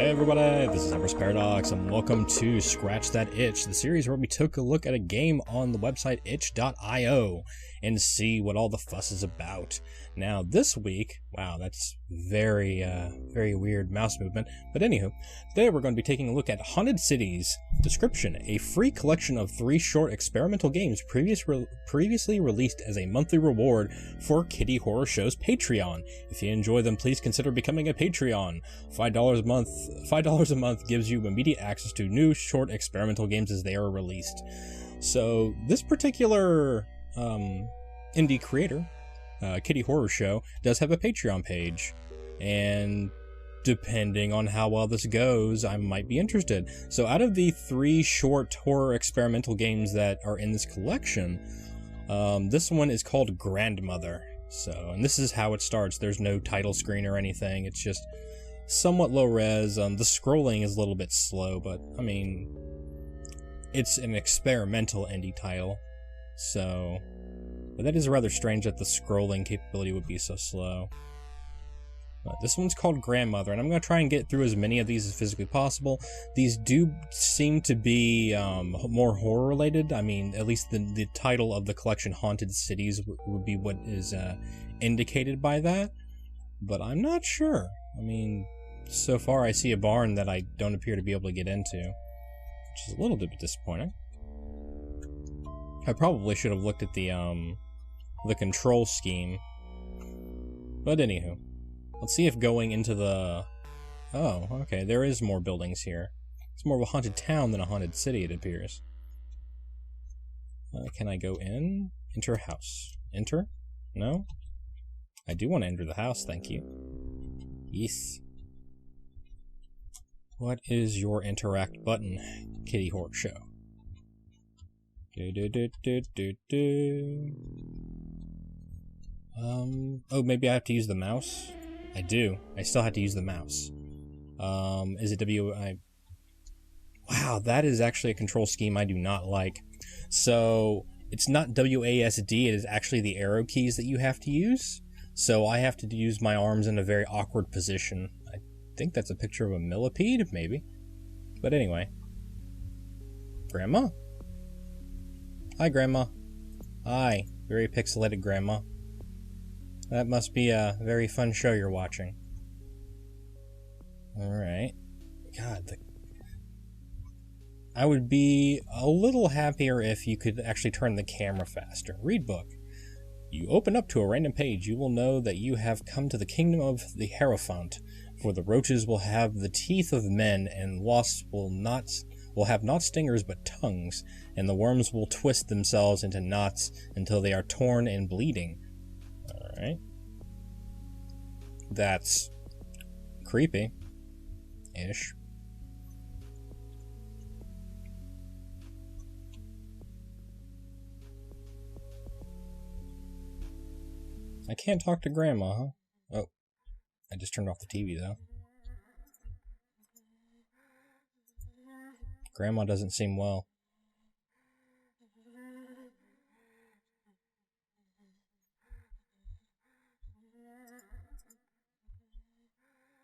Hey everybody, this is Avaris Paradox, and welcome to Scratch That Itch, the series where we took a look at a game on the website itch.io and see what all the fuss is about. Now this week, wow, that's very weird mouse movement, but anywho, today we're going to be taking a look at Haunted Cities. Description: a free collection of 3 short experimental games previously released as a monthly reward for Kitty Horror Show's Patreon. If you enjoy them, please consider becoming a Patreon. $5 a month gives you immediate access to new short experimental games as they are released. So this particular indie creator, Kitty Horror Show, does have a Patreon page, and depending on how well this goes, I might be interested. So out of the 3 short horror experimental games that are in this collection, this one is called Grandmother. And this is how it starts. There's no title screen or anything. It's just somewhat low res. The scrolling is a little bit slow, but I mean, it's an experimental indie title. But that is rather strange that the scrolling capability would be so slow. But this one's called Grandmother, and I'm going to try and get through as many of these as physically possible. These do seem to be more horror related. I mean, at least the title of the collection, Haunted Cities, would be what is indicated by that. But I'm not sure. I mean, so far I see a barn that I don't appear to be able to get into, which is a little bit disappointing. I probably should have looked at the control scheme. But anywho, let's see if going into the... Oh, okay, there is more buildings here. It's more of a haunted town than a haunted city, it appears. Can I go in? Enter house. Enter? No? I do want to enter the house, thank you. Yes. What is your interact button, Kitty Horror Show? Oh, maybe I have to use the mouse? I do. I still have to use the mouse. Is it Wow, that is actually a control scheme I do not like. So, it's not WASD, it is actually the arrow keys that you have to use. So I have to use my arms in a very awkward position. I think that's a picture of a millipede, maybe. But anyway. Grandma? Hi, Grandma. Hi, very pixelated Grandma. That must be a very fun show you're watching. Alright. God, I would be a little happier if you could actually turn the camera faster. Read book. You open up to a random page, you will know that you have come to the kingdom of the Harrow, for the roaches will have the teeth of men, and wasps will have not stingers but tongues, and the worms will twist themselves into knots until they are torn and bleeding. Alright. That's creepy-ish. I can't talk to Grandma, huh? Oh, I just turned off the TV, though. Grandma doesn't seem well.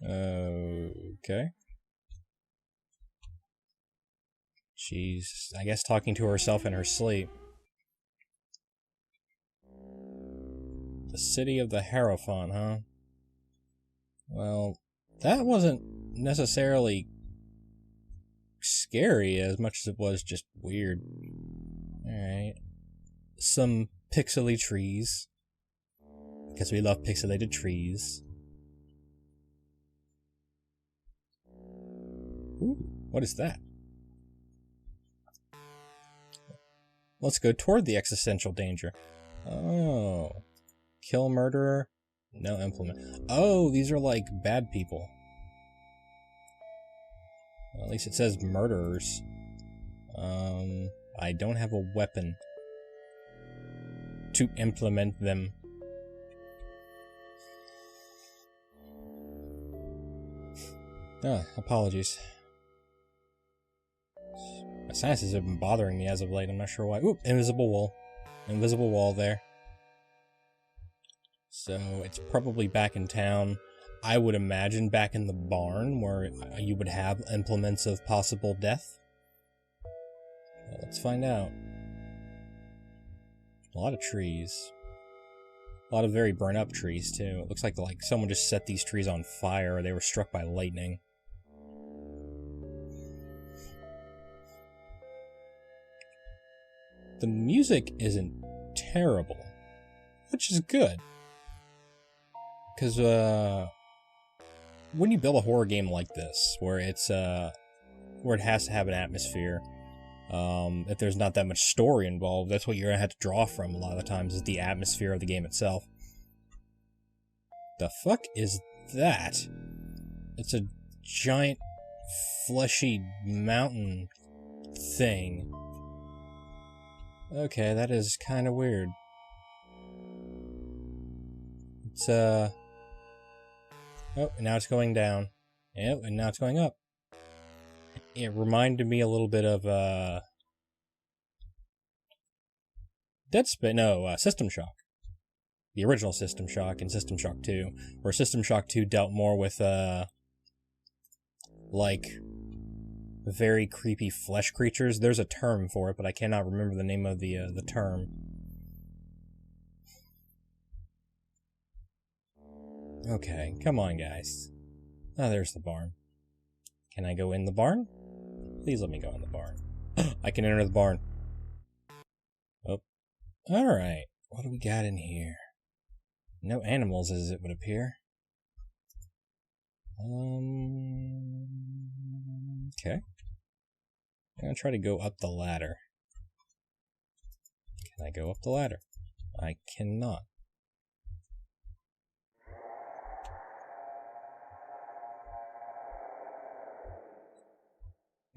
Okay. She's, I guess, talking to herself in her sleep. The city of the Harrow, huh? Well, that wasn't necessarily scary as much as it was just weird. Alright. Some pixely trees. Because we love pixelated trees. Ooh, what is that? Let's go toward the existential danger. Oh. Kill murderer. No implement. Oh, these are like bad people. Well, at least it says murderers. I don't have a weapon to implement them. Apologies. My sinuses have been bothering me as of late, I'm not sure why. Oop, invisible wall. Invisible wall there. So it's probably back in town. I would imagine back in the barn where you would have implements of possible death. Well, let's find out. A lot of trees. A lot of very burnt up trees too. It looks like someone just set these trees on fire or they were struck by lightning. The music isn't terrible, which is good. Because when you build a horror game like this, where it's where it has to have an atmosphere, if there's not that much story involved, that's what you're gonna have to draw from a lot of the times, is the atmosphere of the game itself. The fuck is that? It's a giant fleshy mountain thing. Okay, that is kind of weird. It's oh, and now it's going down. Yep, and now it's going up. It reminded me a little bit of System Shock. The original System Shock and System Shock 2, where System Shock 2 dealt more with like very creepy flesh creatures. There's a term for it, but I cannot remember the name of the term. Okay, come on, guys. Oh, there's the barn. Can I go in the barn? Please let me go in the barn. I can enter the barn. Oh. Alright. What do we got in here? No animals, as it would appear. Okay. I'm gonna try to go up the ladder. Can I go up the ladder? I cannot.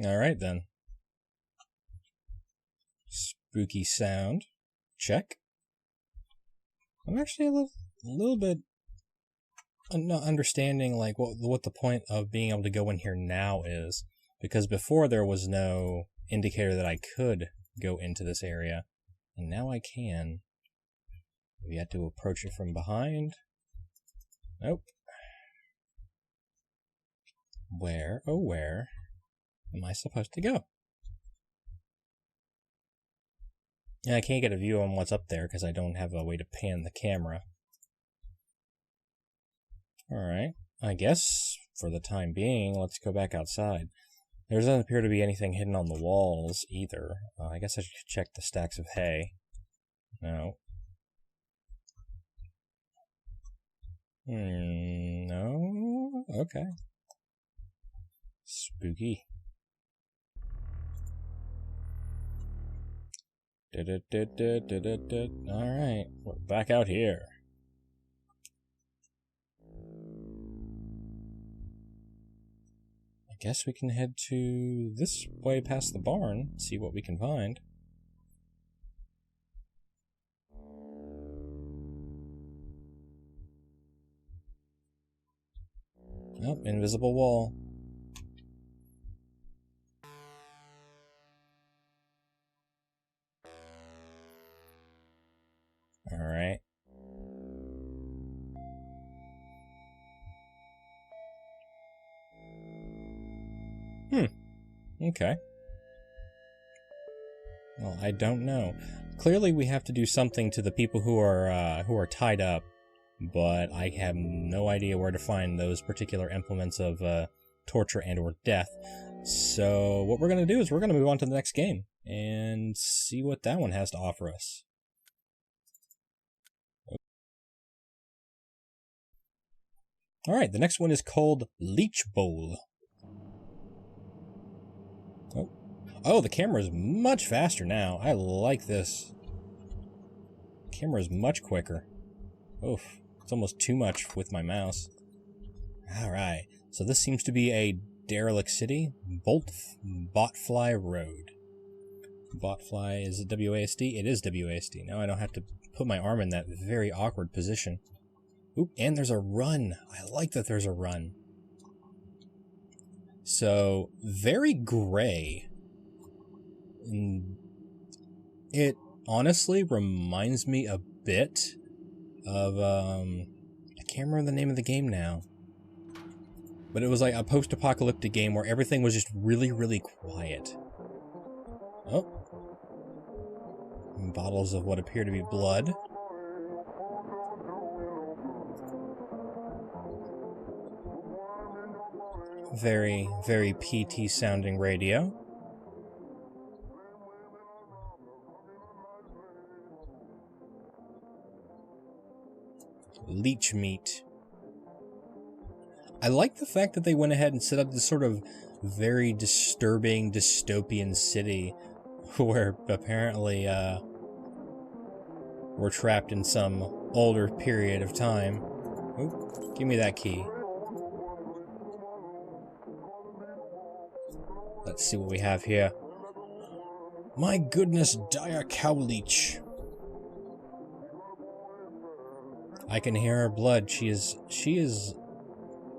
Alright then. Spooky sound. Check. I'm actually a little bit not understanding like what the point of being able to go in here now is. Because before there was no indicator that I could go into this area. And now I can. We had to approach it from behind. Nope. Where, oh where am I supposed to go? And I can't get a view on what's up there because I don't have a way to pan the camera. Alright, I guess for the time being, let's go back outside. There doesn't appear to be anything hidden on the walls either. I guess I should check the stacks of hay. No. No? Okay. Spooky. Alright, we're back out here. I guess we can head to this way past the barn, see what we can find. Oh, invisible wall. Alright. Okay. Well, I don't know. Clearly we have to do something to the people who are tied up, but I have no idea where to find those particular implements of torture and or death. So what we're going to do is we're going to move on to the next game and see what that one has to offer us. Alright, the next one is called Lich Bowl. Oh, the camera is much faster now. I like this. The camera is much quicker. Oof, it's almost too much with my mouse. Alright, so this seems to be a derelict city. Botfly Road. Botfly, is it WASD? It is WASD. Now I don't have to put my arm in that very awkward position. Oop, and there's a run. I like that there's a run. So, very gray. It honestly reminds me a bit of, I can't remember the name of the game now. But it was like a post-apocalyptic game where everything was just really, really quiet. Oh. Bottles of what appear to be blood. Very, very PT sounding radio. Leech meat. I like the fact that they went ahead and set up this sort of very disturbing dystopian city where apparently we're trapped in some older period of time. Oh, give me that key. Let's see what we have here. My goodness, dire cow leech. I can hear her blood. She is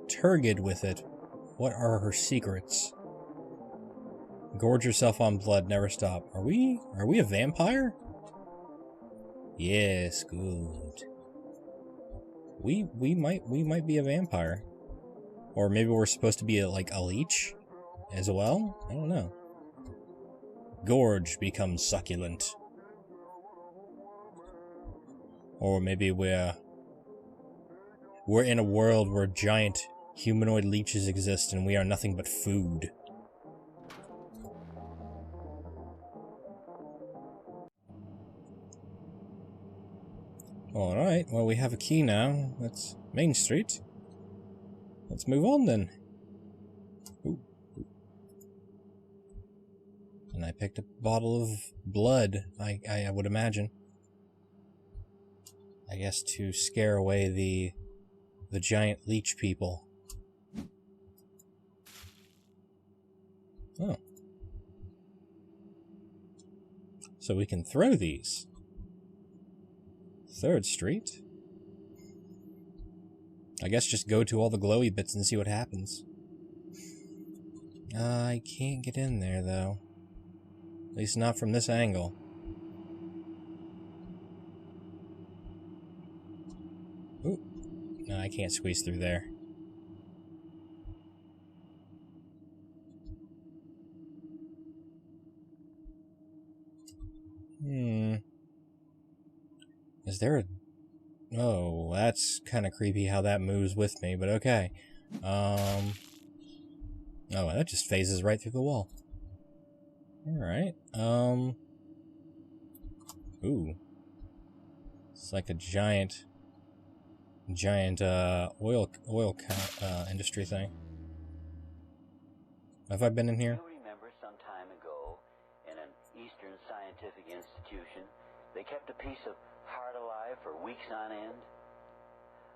turgid with it. What are her secrets? Gorge yourself on blood, never stop. Are we a vampire? Yes, good. We might be a vampire. Or maybe we're supposed to be like a leech as well? I don't know. Gorge becomes succulent. Or maybe we're in a world where giant humanoid leeches exist and we are nothing but food. Alright, well we have a key now. That's Main Street. Let's move on then. Ooh. And I picked up a bottle of blood, I would imagine. I guess to scare away the giant leech people. Oh. So we can throw these. 3rd Street? I guess just go to all the glowy bits and see what happens. I can't get in there, though. At least not from this angle. Ooh. No, I can't squeeze through there. Is there a... Oh, that's kind of creepy how that moves with me, but okay. Oh, that just phases right through the wall. Alright, Ooh. It's like a giant oil industry thing. Have I been in here? You remember some time ago, in an Eastern scientific institution, they kept a piece of heart alive for weeks on end?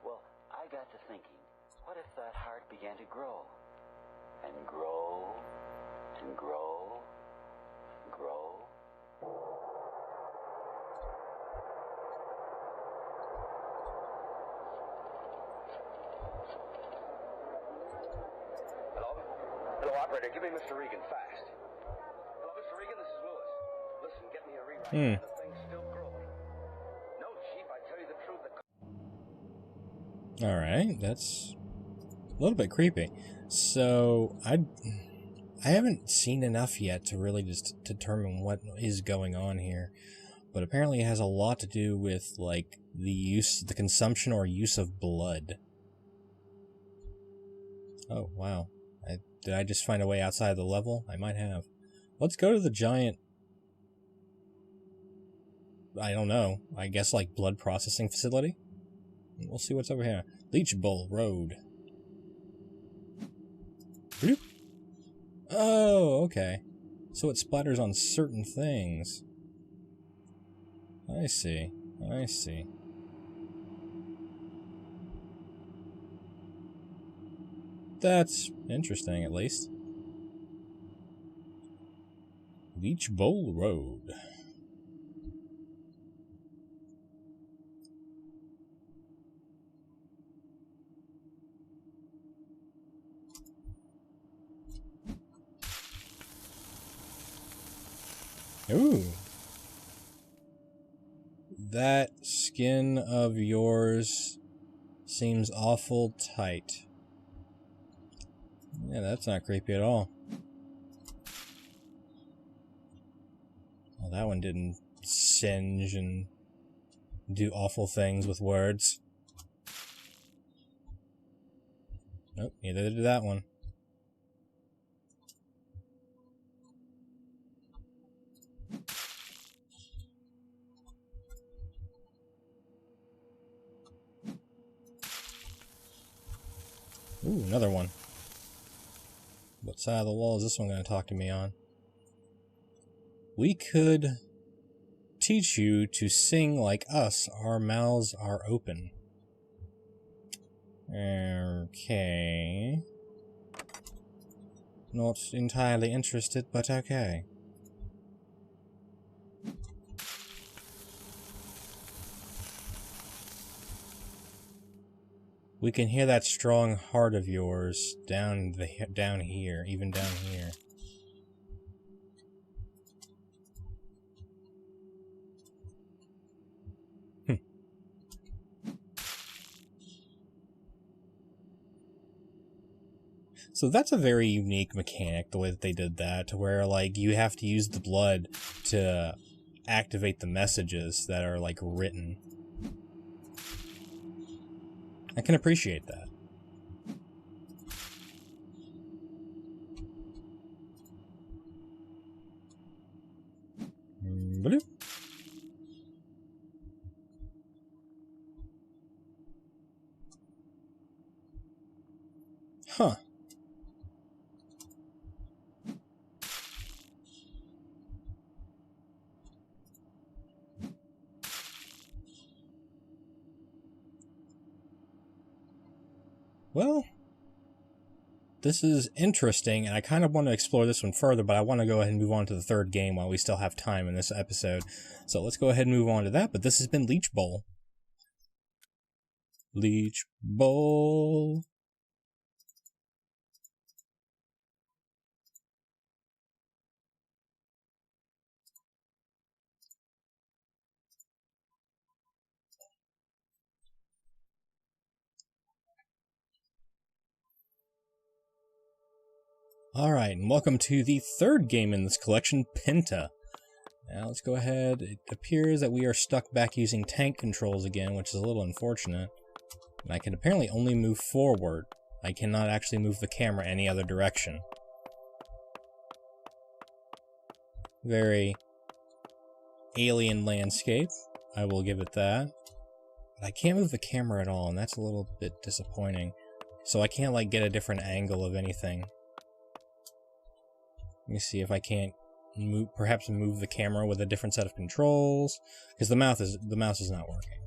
Well, I got to thinking, what if that heart began to grow? And grow, and grow, and grow? Hello, operator. Give me Mr. Regan, fast. Hello, Mr. Regan, this is Lewis. Listen, get me a rewrite. The thing's still growing. No, Chief, I tell you the truth. Alright, that's a little bit creepy. So, I haven't seen enough yet to really just determine what is going on here. But apparently it has a lot to do with, like, the consumption or use of blood. Oh, wow. Did I just find a way outside the level? I might have. Let's go to the giant... I don't know. I guess like blood processing facility? We'll see what's over here. Lich Bowl Road. Bloop. Oh, okay. So it splatters on certain things. I see. I see. That's interesting, at least. Lich Bowl Road. Ooh. That skin of yours seems awful tight. Yeah, that's not creepy at all. Well, that one didn't singe and do awful things with words. Nope, neither did that one. Ooh, another one. What side of the wall is this one going to talk to me on? We could teach you to sing like us. Our mouths are open. Okay. Not entirely interested, but okay. We can hear that strong heart of yours down here, even down here. So that's a very unique mechanic, the way that they did that, to where, like, you have to use the blood to activate the messages that are, like, written. I can appreciate that. Bloop. Huh. Well, this is interesting, and I kind of want to explore this one further, but I want to go ahead and move on to the third game while we still have time in this episode. So let's go ahead and move on to that, but this has been Lich Bowl. Lich Bowl. Alright, and welcome to the third game in this collection, Pinta. Now let's go ahead. It appears that we are stuck back using tank controls again, which is a little unfortunate. And I can apparently only move forward. I cannot actually move the camera any other direction. Very alien landscape, I will give it that. But I can't move the camera at all, and that's a little bit disappointing. So I can't, like, get a different angle of anything. Let me see if I can't perhaps move the camera with a different set of controls, because the mouse is not working.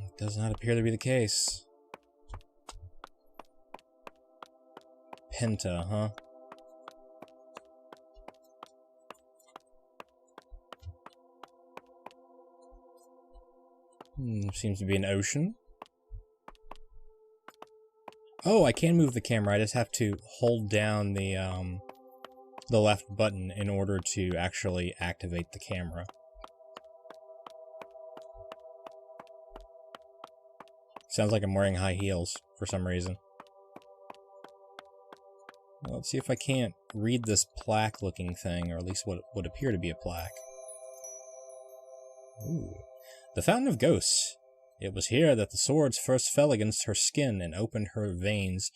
It does not appear to be the case. Pinta, huh? Seems to be an ocean. Oh, I can move the camera. I just have to hold down the left button in order to actually activate the camera. Sounds like I'm wearing high heels for some reason. Well, let's see if I can't read this plaque-looking thing, or at least what would appear to be a plaque. Ooh. The Fountain of Ghosts. It was here that the swords first fell against her skin and opened her veins,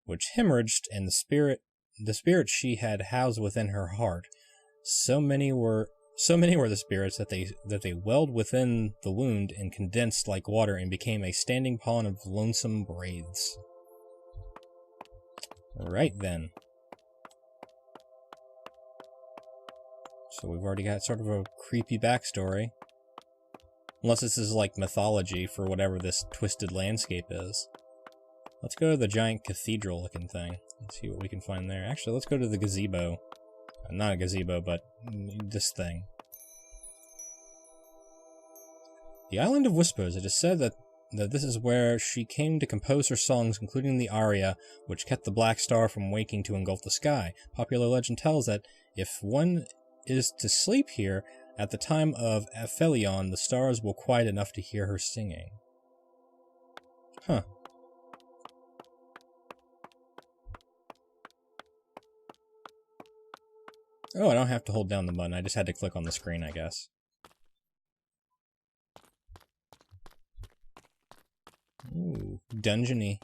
which hemorrhaged, and the spirit she had housed within her heart. So many were the spirits that they welled within the wound and condensed like water and became a standing pond of lonesome wraiths. Right then. So we've already got sort of a creepy backstory. Unless this is like mythology for whatever this twisted landscape is. Let's go to the giant cathedral looking thing. Let's see what we can find there. Actually, let's go to the gazebo. Not a gazebo, but this thing. The Island of Whispers. It is said that this is where she came to compose her songs, including the aria, which kept the Black Star from waking to engulf the sky. Popular legend tells that if one is to sleep here, at the time of Aphelion, the stars will quiet enough to hear her singing. Huh. Oh, I don't have to hold down the button. I just had to click on the screen, I guess. Ooh, dungeony.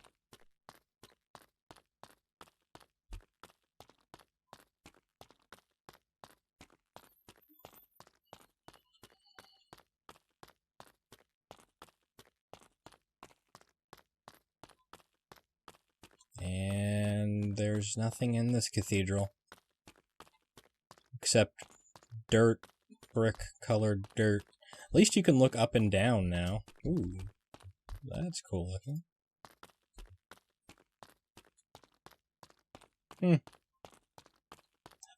And there's nothing in this cathedral. Except dirt, brick-colored dirt. At least you can look up and down now. Ooh, that's cool looking.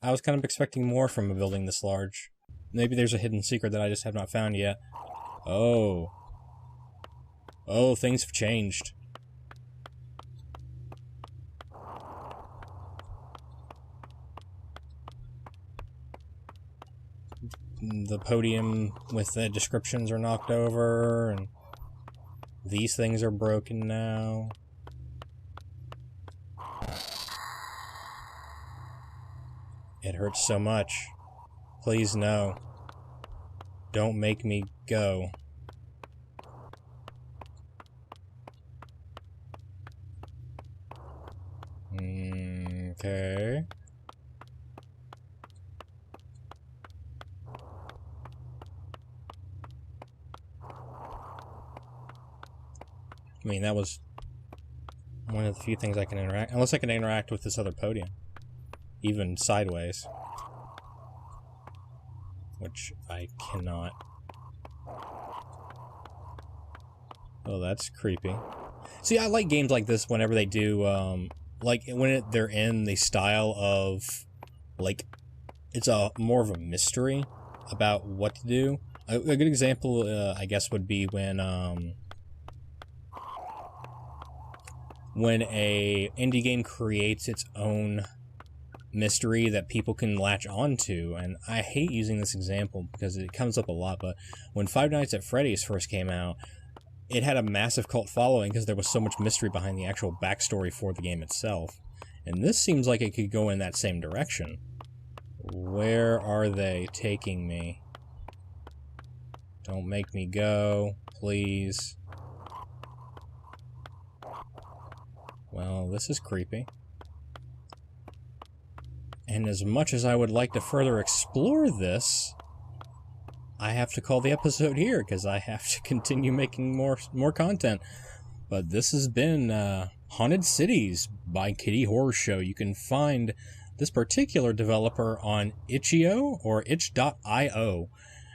I was kind of expecting more from a building this large. Maybe there's a hidden secret that I just have not found yet. Oh. Oh, things have changed. The podium with the descriptions are knocked over, and these things are broken now. It hurts so much. Please no. Don't make me go. Okay. I mean, that was one of the few things I can interact... Unless I can interact with this other podium. Even sideways. Which I cannot. Oh, that's creepy. See, I like games like this whenever they do, like, when they're in the style of, like, it's more of a mystery about what to do. A good example, I guess, would be when a indie game creates its own mystery that people can latch onto. And I hate using this example because it comes up a lot, but when Five Nights at Freddy's first came out, it had a massive cult following because there was so much mystery behind the actual backstory for the game itself. And this seems like it could go in that same direction. Where are they taking me? Don't make me go, please. Well, this is creepy. And as much as I would like to further explore this, I have to call the episode here because I have to continue making more content. But this has been Haunted Cities by Kitty Horror Show. You can find this particular developer on itch.io or itch.io.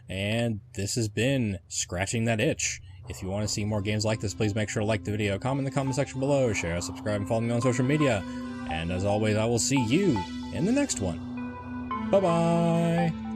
And this has been Scratching That Itch. If you want to see more games like this, please make sure to like the video, comment in the comment section below, share, subscribe, and follow me on social media. And as always, I will see you in the next one. Bye-bye!